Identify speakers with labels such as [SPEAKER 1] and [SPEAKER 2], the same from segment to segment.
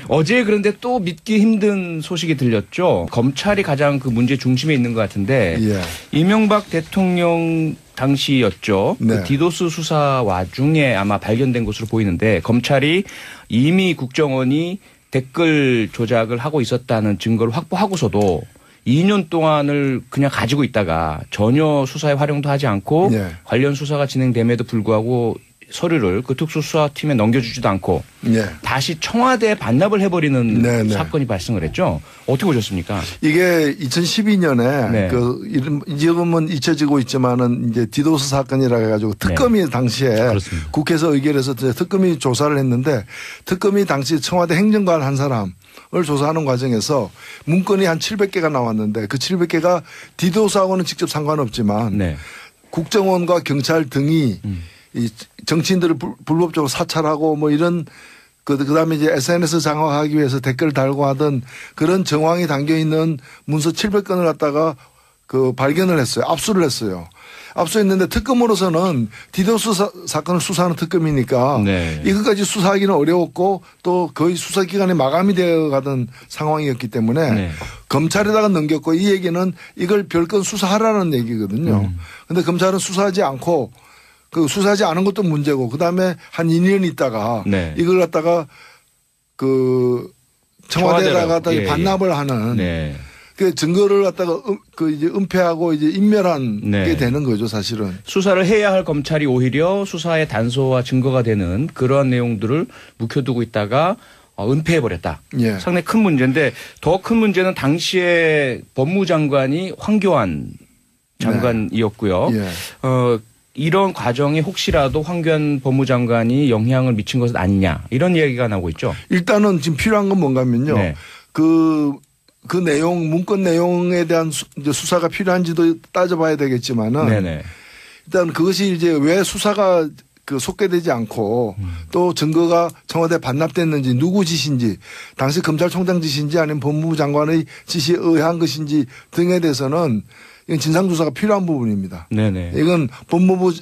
[SPEAKER 1] 어제 그런데 또 믿기 힘든 소식이 들렸죠. 검찰이 가장 그 문제 중심에 있는 것 같은데
[SPEAKER 2] 예.
[SPEAKER 1] 이명박 대통령 당시였죠.
[SPEAKER 2] 네.
[SPEAKER 1] 그 디도스 수사 와중에 아마 발견된 것으로 보이는데 검찰이 이미 국정원이 댓글 조작을 하고 있었다는 증거를 확보하고서도 2년 동안을 그냥 가지고 있다가 전혀 수사에 활용도 하지 않고
[SPEAKER 2] 네.
[SPEAKER 1] 관련 수사가 진행됨에도 불구하고 서류를 그 특수수사팀에 넘겨주지도 않고
[SPEAKER 2] 네.
[SPEAKER 1] 다시 청와대에 반납을 해버리는
[SPEAKER 2] 네, 네.
[SPEAKER 1] 사건이 발생을 했죠. 어떻게 보셨습니까?
[SPEAKER 2] 이게 2012년에
[SPEAKER 1] 네.
[SPEAKER 2] 지금은 잊혀지고 있지만은 이제 디도스 사건이라 해가지고 특검이 당시에
[SPEAKER 1] 그렇습니다.
[SPEAKER 2] 국회에서 의결해서 특검이 조사를 했는데 특검이 당시 청와대 행정관 한 사람을 조사하는 과정에서 문건이 한 700개가 나왔는데 그 700개가 디도스하고는 직접 상관없지만
[SPEAKER 1] 네.
[SPEAKER 2] 국정원과 경찰 등이 이 정치인들을 불법적으로 사찰하고 뭐 이런 그다음에 이제 SNS 장악하기 위해서 댓글을 달고 하던 그런 정황이 담겨 있는 문서 700건을 갖다가 그 발견을 했어요. 압수를 했어요. 압수했는데 특검으로서는 디도스 사건을 수사하는 특검이니까
[SPEAKER 1] 네.
[SPEAKER 2] 이것까지 수사하기는 어려웠고 또 거의 수사 기간이 마감이 되어 가던 상황이었기 때문에
[SPEAKER 1] 네.
[SPEAKER 2] 검찰에다가 넘겼고 이 얘기는 이걸 별건 수사하라는 얘기거든요. 그런데 검찰은 수사하지 않고 그 수사하지 않은 것도 문제고 그다음에 한 2년 있다가
[SPEAKER 1] 네.
[SPEAKER 2] 이걸 갖다가 그 청와대에다가
[SPEAKER 1] 예,
[SPEAKER 2] 반납을 하는
[SPEAKER 1] 네.
[SPEAKER 2] 그 증거를 갖다가 그 이제 은폐하고 이제 인멸한
[SPEAKER 1] 네.
[SPEAKER 2] 게 되는 거죠, 사실은.
[SPEAKER 1] 수사를 해야 할 검찰이 오히려 수사의 단서와 증거가 되는 그러한 내용들을 묵혀두고 있다가 은폐해버렸다.
[SPEAKER 2] 예.
[SPEAKER 1] 상당히 큰 문제인데 더 큰 문제는 당시에 법무장관이 황교안 장관이었고요.
[SPEAKER 2] 예.
[SPEAKER 1] 이런 과정에 혹시라도 황교안 법무장관이 영향을 미친 것은 아니냐 이런 이야기가 나오고 있죠.
[SPEAKER 2] 일단은 지금 필요한 건 뭔가 하면요.
[SPEAKER 1] 네.
[SPEAKER 2] 그 내용, 문건 내용에 대한 이제 수사가 필요한지도 따져봐야 되겠지만은
[SPEAKER 1] 네네.
[SPEAKER 2] 일단 그것이 이제 왜 수사가 그 속개되지 않고 또 증거가 청와대에 반납됐는지 누구 짓인지 당시 검찰총장 짓인지 아니면 법무부 장관의 지시에 의한 것인지 등에 대해서는 이건 진상조사가 필요한 부분입니다.
[SPEAKER 1] 네네.
[SPEAKER 2] 이건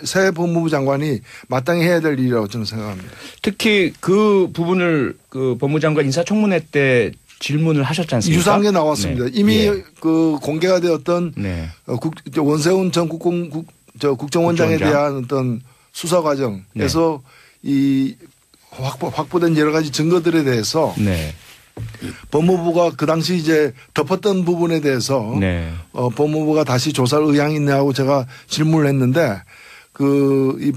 [SPEAKER 2] 새 법무부 장관이 마땅히 해야 될 일이라고 저는 생각합니다.
[SPEAKER 1] 특히 그 부분을 그 법무장관 인사청문회 때 질문을 하셨지 않습니까?
[SPEAKER 2] 유사한 게 나왔습니다.
[SPEAKER 1] 네.
[SPEAKER 2] 이미
[SPEAKER 1] 예.
[SPEAKER 2] 그 공개가 되었던
[SPEAKER 1] 네.
[SPEAKER 2] 원세훈 전 국정원장에 대한 어떤 수사 과정에서 이 확보된 여러 가지 증거들에 대해서
[SPEAKER 1] 네.
[SPEAKER 2] 법무부가 그 당시 이제 덮었던 부분에 대해서
[SPEAKER 1] 네.
[SPEAKER 2] 법무부가 다시 조사를 의향이 있냐고 제가 질문을 했는데 이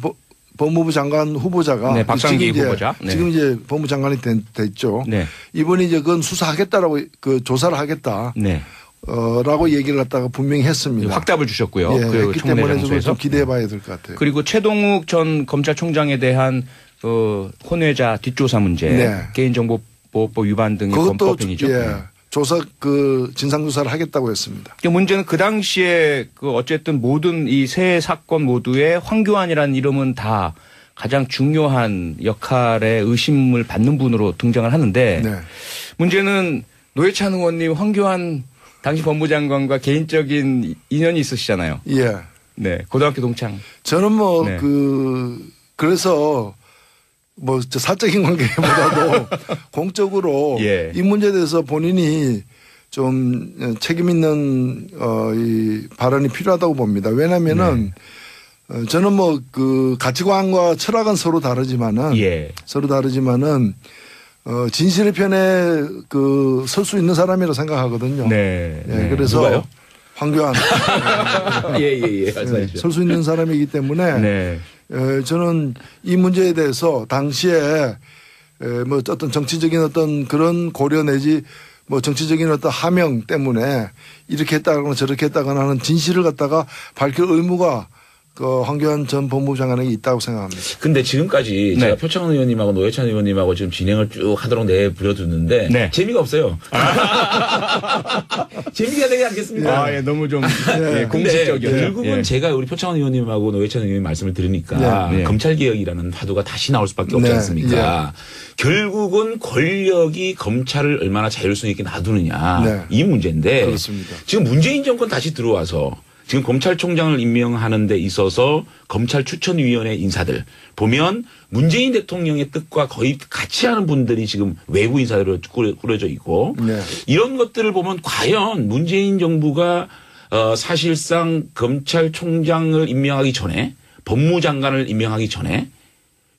[SPEAKER 2] 법무부 장관 후보자가
[SPEAKER 1] 네, 박상기 후보자. 네.
[SPEAKER 2] 지금 이제 법무부 장관이 됐죠.
[SPEAKER 1] 네.
[SPEAKER 2] 이분이 이제 그건 수사하겠다라고 그 조사를 하겠다.
[SPEAKER 1] 네.
[SPEAKER 2] 라고 얘기를 갖다가 분명히 했습니다.
[SPEAKER 1] 확답을 주셨고요.
[SPEAKER 2] 예,
[SPEAKER 1] 그
[SPEAKER 2] 했기
[SPEAKER 1] 청문회
[SPEAKER 2] 때문에
[SPEAKER 1] 장소에서.
[SPEAKER 2] 좀 기대해 봐야 될 것 같아요.
[SPEAKER 1] 그리고 최동욱 전 검찰총장에 대한 혼외자 뒷조사 문제,
[SPEAKER 2] 네.
[SPEAKER 1] 개인정보보호법 위반 등의
[SPEAKER 2] 그것도
[SPEAKER 1] 검법행위죠.
[SPEAKER 2] 예, 조사 진상조사를 하겠다고 했습니다.
[SPEAKER 1] 문제는 그 당시에 어쨌든 모든 이 세 사건 모두에 황교안이라는 이름은 다 가장 중요한 역할에 의심을 받는 분으로 등장을 하는데
[SPEAKER 2] 네.
[SPEAKER 1] 문제는 노회찬 의원님 황교안 당시 법무장관과 개인적인 인연이 있으시잖아요.
[SPEAKER 2] 예.
[SPEAKER 1] 네. 고등학교 동창.
[SPEAKER 2] 저는
[SPEAKER 1] 네.
[SPEAKER 2] 그래서 저 사적인 관계보다도 공적으로
[SPEAKER 1] 예.
[SPEAKER 2] 이 문제에 대해서 본인이 좀 책임 있는 이 발언이 필요하다고 봅니다. 왜냐면은 저는 그 가치관과 철학은 서로 다르지만은
[SPEAKER 1] 예.
[SPEAKER 2] 진실의 편에 설 수 있는 사람이라고 생각하거든요.
[SPEAKER 1] 네.
[SPEAKER 2] 예, 그래서
[SPEAKER 1] 누가요?
[SPEAKER 2] 황교안.
[SPEAKER 1] 예. 말씀하시죠.
[SPEAKER 2] 설 수 있는 사람이기 때문에
[SPEAKER 1] 네.
[SPEAKER 2] 저는 이 문제에 대해서 당시에 어떤 정치적인 어떤 그런 고려 내지 정치적인 어떤 하명 때문에 이렇게 했다거나 저렇게 했다거나 하는 진실을 갖다가 밝힐 의무가 황교안 전 법무부 장관에게 있다고 생각합니다.
[SPEAKER 3] 근데 지금까지 제가 표창원 의원님하고 노회찬 의원님하고 지금 진행을 쭉 하도록 내버려두는데 재미가 없어요. 재미가 되지 않겠습니까?
[SPEAKER 1] 예, 너무 좀
[SPEAKER 3] 공식적이었죠. 결국은 제가 우리 표창원 의원님하고 노회찬 의원님 말씀을 들으니까 검찰개혁이라는 파도가 다시 나올 수밖에 없지 않습니까? 결국은 권력이 검찰을 얼마나 자율성 있게 놔두느냐 이 문제인데
[SPEAKER 2] 그렇습니다.
[SPEAKER 3] 지금 문재인 정권 다시 들어와서 지금 검찰총장을 임명하는 데 있어서 검찰 추천위원회 인사들 보면 문재인 대통령의 뜻과 거의 같이 하는 분들이 지금 외부 인사들로 꾸려져 있고 네. 이런 것들을 보면 과연 문재인 정부가 사실상 검찰총장을 임명하기 전에 법무장관을 임명하기 전에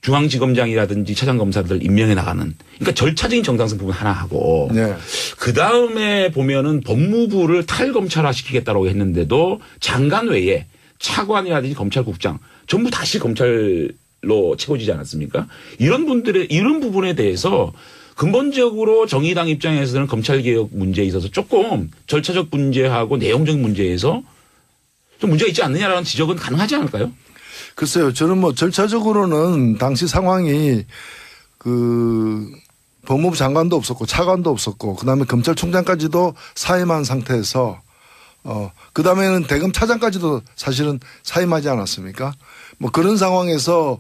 [SPEAKER 3] 중앙지검장이라든지 차장검사들 임명해 나가는 그러니까 절차적인 정당성 부분 하나 하고 네. 그다음에 보면은 법무부를 탈검찰화 시키겠다고 했는데도 장관 외에 차관이라든지 검찰국장 전부 다시 검찰로 채워지지 않았습니까? 이런 부분에 대해서 근본적으로 정의당 입장에서는 검찰개혁 문제에 있어서 조금 절차적 문제하고 내용적 문제에서 좀 문제가 있지 않느냐라는 지적은 가능하지 않을까요?
[SPEAKER 2] 글쎄요. 저는 뭐 절차적으로는 당시 상황이 법무부 장관도 없었고 차관도 없었고 그다음에 검찰총장까지도 사임한 상태에서 그다음에는 대검 차장까지도 사실은 사임하지 않았습니까? 뭐 그런 상황에서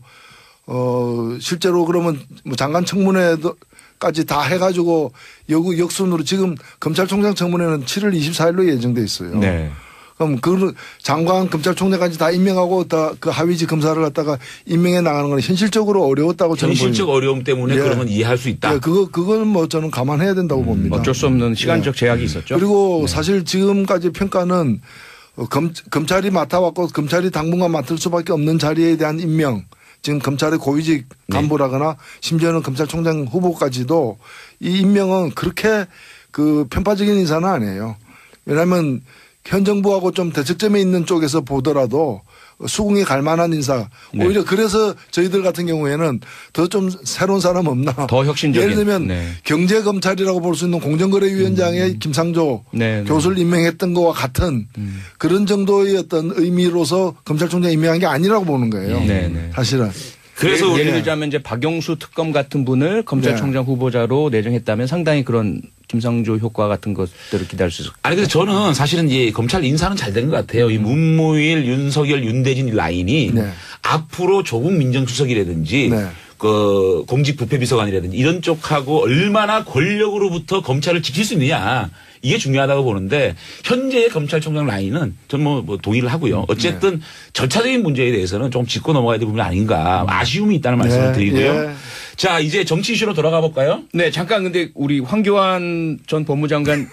[SPEAKER 2] 실제로 그러면 뭐 장관 청문회까지 다 해가지고 역순으로 지금 검찰총장 청문회는 7월 24일로 예정돼 있어요. 네. 그럼 그 장관 검찰총장까지 다 임명하고 다 그 하위직 검사를 갖다가 임명해 나가는 건 현실적으로 어려웠다고 저는
[SPEAKER 3] 현실적 어려움 때문에 예. 그런 건 이해할 수 있다.
[SPEAKER 2] 예, 그건 뭐 저는 감안해야 된다고 봅니다.
[SPEAKER 1] 어쩔 수 없는 시간적 제약이 있었죠.
[SPEAKER 2] 그리고 네. 사실 지금까지 평가는 검찰이 맡아왔고 검찰이 당분간 맡을 수밖에 없는 자리에 대한 임명 지금 검찰의 고위직 간부라거나 네. 심지어는 검찰총장 후보까지도 이 임명은 그렇게 편파적인 인사는 아니에요. 왜냐하면 현 정부하고 좀 대척점에 있는 쪽에서 보더라도 수긍이 갈 만한 인사. 네. 오히려 그래서 저희들 같은 경우에는 더 좀 새로운 사람 없나.
[SPEAKER 1] 더 혁신적인.
[SPEAKER 2] 예를 들면 네. 경제검찰이라고 볼 수 있는 공정거래위원장의 김상조 네. 교수를 임명했던 것과 같은 그런 정도의 어떤 의미로서 검찰총장 임명한 게 아니라고 보는 거예요. 네. 네. 사실은.
[SPEAKER 1] 그래서 예를 들자면 이제 박영수 특검 같은 분을 검찰총장 네. 후보자로 내정했다면 상당히 그런 김상조 효과 같은 것들을 기대할 수 있을 것 같아요.
[SPEAKER 3] 아니, 그래서 저는 사실은 이제 검찰 인사는 잘 된 것 같아요. 이 문무일, 윤석열, 윤대진 라인이 네. 앞으로 조국 민정수석이라든지 네. 공직부패비서관이라든지 이런 쪽하고 얼마나 권력으로부터 검찰을 지킬 수 있느냐. 이게 중요하다고 보는데 현재의 검찰총장 라인은 저는 뭐 동의를 하고요. 어쨌든 네. 절차적인 문제에 대해서는 좀 짚고 넘어가야 될 부분이 아닌가 아쉬움이 있다는 말씀을 드리고요. 네. 자, 이제 정치 이슈로 돌아가 볼까요?
[SPEAKER 1] 네, 잠깐 근데 우리 황교안 전 법무장관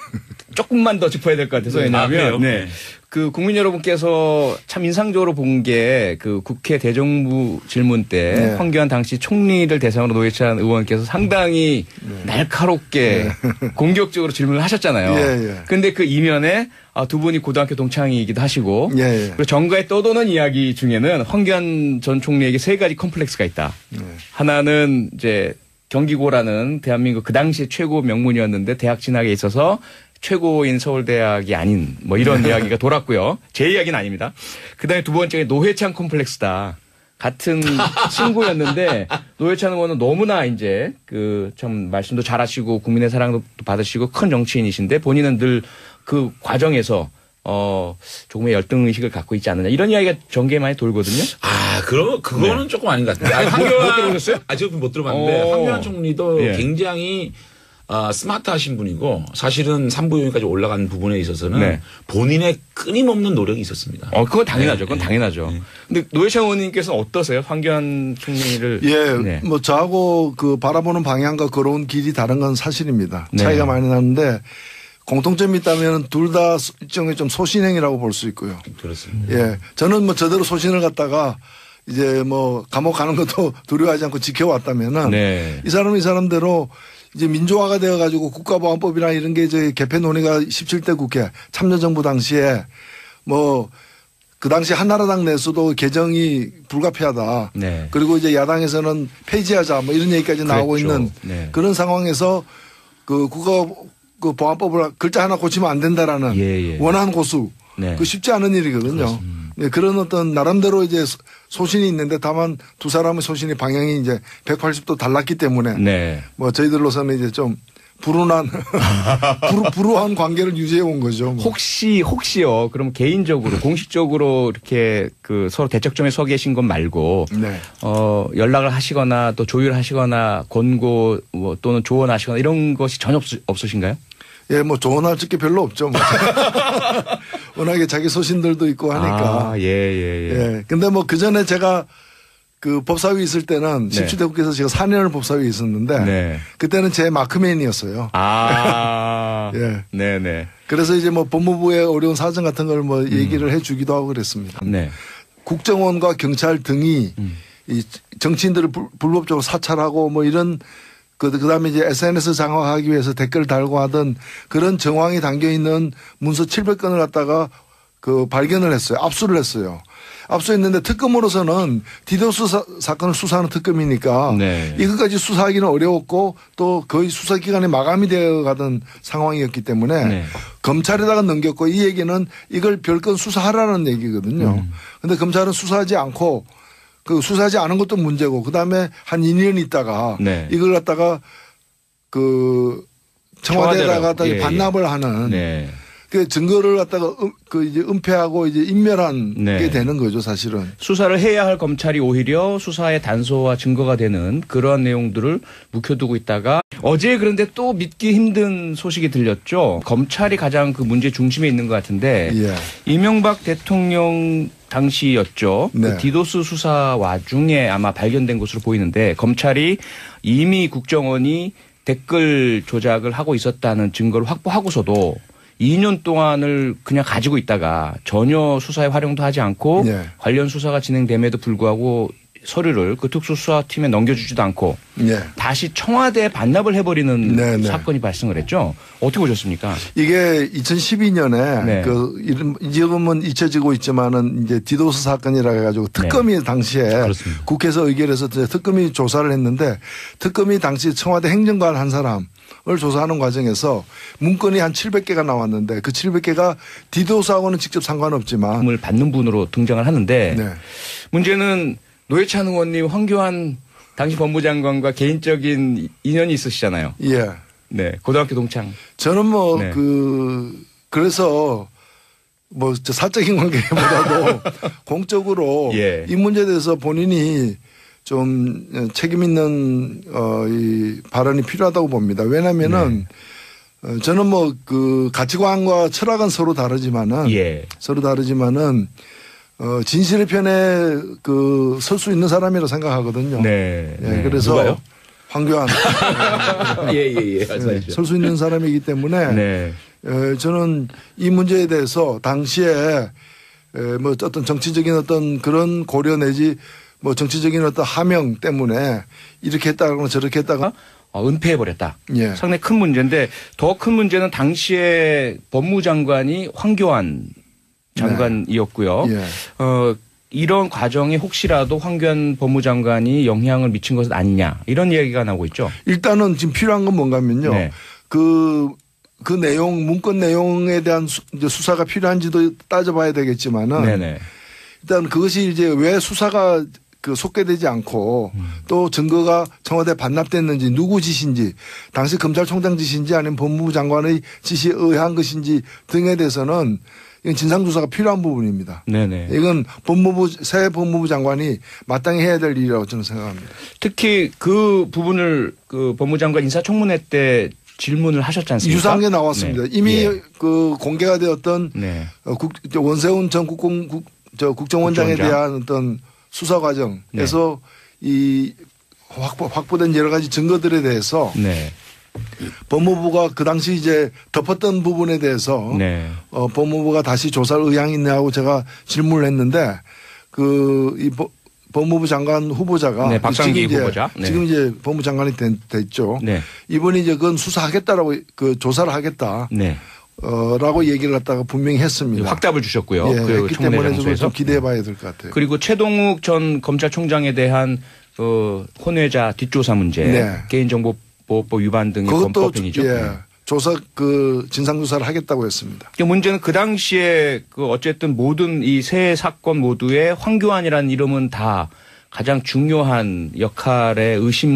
[SPEAKER 1] 조금만 더 짚어야 될 것 같아서 왜냐하면 네. 국민 여러분께서 참 인상적으로 본 게 국회 대정부 질문 때 네. 황교안 당시 총리를 대상으로 노회찬 의원께서 상당히 날카롭게 공격적으로 질문을 하셨잖아요. 그런데 그 이면에 두 분이 고등학교 동창이기도 하시고 그리고 정가에 떠도는 이야기 중에는 황교안 전 총리에게 세 가지 컴플렉스가 있다. 하나는 이제 경기고라는 대한민국 그 당시 최고 명문이었는데 대학 진학에 있어서 최고인 서울대학이 아닌 뭐 이런 이야기가 돌았고요. 제 이야기는 아닙니다. 그다음에 두 번째가 노회찬 콤플렉스다. 같은 친구였는데 노회찬 의원은 너무나 이제 참 말씀도 잘하시고 국민의 사랑도 받으시고 큰 정치인이신데 본인은 늘 그 과정에서 조금의 열등 의식을 갖고 있지 않느냐 이런 이야기가 전개에 많이 돌거든요.
[SPEAKER 3] 그거는 네. 조금 아닌 것 같아요. 황교안 들어보셨어요? 저는 못 들어봤는데 황교안 총리도 예. 굉장히 스마트하신 분이고 사실은 산부요인까지 올라간 부분에 있어서는 네. 본인의 끊임없는 노력이 있었습니다.
[SPEAKER 1] 그건 당연하죠. 그건 당연하죠. 근데 노회찬 의원님께서는 어떠세요? 황교안 총리를.
[SPEAKER 2] 예, 네. 뭐 저하고 바라보는 방향과 걸어온 길이 다른 건 사실입니다. 네. 차이가 많이 나는데 공통점이 있다면 둘 다 일종의 좀 소신행이라고 볼 수 있고요.
[SPEAKER 3] 그렇습니다.
[SPEAKER 2] 예, 저는 뭐 저대로 소신을 갖다가 이제 뭐 감옥 가는 것도 두려워하지 않고 지켜왔다면은 네. 이 사람대로 이제 민주화가 되어가지고 국가보안법이나 이런 게 이제 개폐 논의가 17대 국회 참여정부 당시에 뭐 그 당시 한나라당 내에서도 개정이 불가피하다. 네. 그리고 이제 야당에서는 폐지하자 뭐 이런 얘기까지 나오고 그랬죠. 있는 네. 그런 상황에서 보안법을 글자 하나 고치면 안 된다라는 원한 고수. 네. 쉽지 않은 일이거든요. 네, 그런 어떤 나름대로 이제 소신이 있는데 다만 두 사람의 소신의 방향이 이제 180도 달랐기 때문에 네. 뭐 저희들로서는 이제 좀 불운한 관계를 유지해 온 거죠. 뭐.
[SPEAKER 1] 혹시요. 그럼 개인적으로 공식적으로 이렇게 서로 대척점에 서 계신 것 말고 네. 연락을 하시거나 또 조율하시거나 권고 또는 조언하시거나 이런 것이 전혀 없으신가요?
[SPEAKER 2] 예, 뭐 조언할 게 별로 없죠. 뭐. 워낙에 자기 소신들도 있고 하니까.
[SPEAKER 1] 예.
[SPEAKER 2] 근데 뭐 그 전에 제가 그 법사위 있을 때는
[SPEAKER 1] 네.
[SPEAKER 2] 17대 국회에서 제가 4년을 법사위에 있었는데
[SPEAKER 1] 네.
[SPEAKER 2] 그때는 제 마크맨이었어요. 예.
[SPEAKER 1] 네네.
[SPEAKER 2] 그래서 이제 뭐 법무부의 어려운 사정 같은 걸 뭐 얘기를 해 주기도 하고 그랬습니다.
[SPEAKER 1] 네.
[SPEAKER 2] 국정원과 경찰 등이 이 정치인들을 불법적으로 사찰하고 뭐 이런 그다음에 이제 SNS 장악하기 위해서 댓글 달고 하던 그런 정황이 담겨 있는 문서 700건을 갖다가 그 발견을 했어요. 압수를 했어요. 압수했는데 특검으로서는 디도스 사건을 수사하는 특검이니까
[SPEAKER 1] 네.
[SPEAKER 2] 이것까지 수사하기는 어려웠고 또 거의 수사기간이 마감이 되어 가던 상황이었기 때문에
[SPEAKER 1] 네.
[SPEAKER 2] 검찰에다가 넘겼고 이 얘기는 이걸 별건 수사하라는 얘기거든요. 그런데 검찰은 수사하지 않고 그 수사하지 않은 것도 문제고 그다음에 한 2년 있다가
[SPEAKER 1] 네.
[SPEAKER 2] 이걸 갖다가 그 청와대에다가
[SPEAKER 1] 예,
[SPEAKER 2] 반납을 하는
[SPEAKER 1] 네.
[SPEAKER 2] 그 증거를 갖다가 그 이제 은폐하고 이제 인멸한
[SPEAKER 1] 네.
[SPEAKER 2] 게 되는 거죠, 사실은.
[SPEAKER 1] 수사를 해야 할 검찰이 오히려 수사의 단서와 증거가 되는 그러한 내용들을 묵혀두고 있다가 어제 그런데 또 믿기 힘든 소식이 들렸죠. 검찰이 가장 그 문제 중심에 있는 것 같은데
[SPEAKER 2] 예.
[SPEAKER 1] 이명박 대통령 당시였죠.
[SPEAKER 2] 네.
[SPEAKER 1] 그 디도스 수사 와중에 아마 발견된 것으로 보이는데 검찰이 이미 국정원이 댓글 조작을 하고 있었다는 증거를 확보하고서도 2년 동안을 그냥 가지고 있다가 전혀 수사에 활용도 하지 않고
[SPEAKER 2] 네.
[SPEAKER 1] 관련 수사가 진행됨에도 불구하고 서류를 그 특수수사팀에 넘겨주지도 않고
[SPEAKER 2] 예.
[SPEAKER 1] 다시 청와대에 반납을 해버리는
[SPEAKER 2] 네네.
[SPEAKER 1] 사건이 발생을 했죠. 어떻게 보셨습니까?
[SPEAKER 2] 이게 2012년에
[SPEAKER 1] 네.
[SPEAKER 2] 그 이름 지금은 잊혀지고 있지만은 이제 디도스 사건이라 해가지고 특검이 당시에
[SPEAKER 3] 그렇습니다.
[SPEAKER 2] 국회에서 의결해서 특검이 조사를 했는데 특검이 당시 청와대 행정관 한 사람을 조사하는 과정에서 문건이 한 700개가 나왔는데 그 700개가 디도스하고는 직접 상관없지만
[SPEAKER 1] 을 받는 분으로 등장을 하는데
[SPEAKER 2] 네. 문제는
[SPEAKER 1] 노회찬 의원님 황교안 당시 법무장관과 개인적인 인연이 있으시잖아요.
[SPEAKER 2] 예.
[SPEAKER 1] 네, 고등학교 동창.
[SPEAKER 2] 저는 뭐
[SPEAKER 1] 네.
[SPEAKER 2] 그래서 뭐 사적인 관계보다도 공적으로
[SPEAKER 1] 예.
[SPEAKER 2] 이 문제에 대해서 본인이 좀 책임 있는 이 발언이 필요하다고 봅니다. 왜냐면은 저는 뭐 그 가치관과 철학은 서로 다르지만은
[SPEAKER 1] 예.
[SPEAKER 2] 진실의 편에 그 설 수 있는 사람이라고 생각하거든요.
[SPEAKER 1] 네.
[SPEAKER 2] 예, 그래서
[SPEAKER 3] 누가요?
[SPEAKER 2] 황교안
[SPEAKER 3] 예. 말씀하십시오.
[SPEAKER 2] 설 수 있는 사람이기 때문에
[SPEAKER 1] 네.
[SPEAKER 2] 저는 이 문제에 대해서 당시에 뭐 어떤 정치적인 어떤 그런 고려 내지 뭐 정치적인 어떤 하명 때문에 이렇게 했다거나 저렇게 했다가
[SPEAKER 1] 은폐해버렸다.
[SPEAKER 2] 예.
[SPEAKER 1] 상당히 큰 문제인데 더 큰 문제는 당시에 법무장관이 황교안 장관이었고요.
[SPEAKER 2] 예.
[SPEAKER 1] 이런 과정이 혹시라도 황교안 법무장관이 영향을 미친 것은 아니냐 이런 이야기가 나오고 있죠.
[SPEAKER 2] 일단은 지금 필요한 건 뭔가면요.
[SPEAKER 1] 네.
[SPEAKER 2] 그 내용 문건 내용에 대한 수사가 필요한지도 따져봐야 되겠지만은
[SPEAKER 1] 네네.
[SPEAKER 2] 일단 그것이 이제 왜 수사가 그 속개되지 않고 또 증거가 청와대에 반납됐는지 누구 짓인지 당시 검찰총장 짓인지 아니면 법무부 장관의 지시에 의한 것인지 등에 대해서는 이건 진상조사가 필요한 부분입니다.
[SPEAKER 1] 네네.
[SPEAKER 2] 이건 새 법무부 장관이 마땅히 해야 될 일이라고 저는 생각합니다.
[SPEAKER 1] 특히 그 부분을 그 법무장관 인사청문회 때 질문을 하셨지 않습니까?
[SPEAKER 2] 유사한 게 나왔습니다.
[SPEAKER 1] 네.
[SPEAKER 2] 이미
[SPEAKER 1] 예.
[SPEAKER 2] 그 공개가 되었던
[SPEAKER 1] 네.
[SPEAKER 2] 원세훈 전 국정원장에 대한 어떤 수사 과정에서 이 확보된 여러 가지 증거들에 대해서
[SPEAKER 1] 네.
[SPEAKER 2] 법무부가 그 당시 이제 덮었던 부분에 대해서
[SPEAKER 1] 네.
[SPEAKER 2] 법무부가 다시 조사를 의향이 있냐고 제가 질문을 했는데 이 법무부 장관 후보자가
[SPEAKER 1] 네, 박상기 후보자. 네.
[SPEAKER 2] 지금 이제 법무부 장관이 됐죠.
[SPEAKER 1] 네.
[SPEAKER 2] 이분이 이제 그건 수사하겠다라고 그 조사를 하겠다.
[SPEAKER 1] 네.
[SPEAKER 2] 라고 얘기를 갖다가 분명히 했습니다.
[SPEAKER 1] 확답을 주셨고요.
[SPEAKER 2] 예,
[SPEAKER 1] 그
[SPEAKER 2] 했기
[SPEAKER 1] 청문회
[SPEAKER 2] 때문에 좀
[SPEAKER 1] 장소에서.
[SPEAKER 2] 기대해 봐야 될 것 같아요.
[SPEAKER 1] 그리고 최동욱 전 검찰총장에 대한 혼외자 뒷조사 문제,
[SPEAKER 2] 네.
[SPEAKER 1] 개인정보보호법 위반 등의
[SPEAKER 2] 그것도
[SPEAKER 1] 범법행위죠.
[SPEAKER 2] 예, 조사 진상조사를 하겠다고 했습니다.
[SPEAKER 1] 문제는 그 당시에 어쨌든 모든 이 세 사건 모두에 황교안이라는 이름은 다 가장 중요한 역할에 의심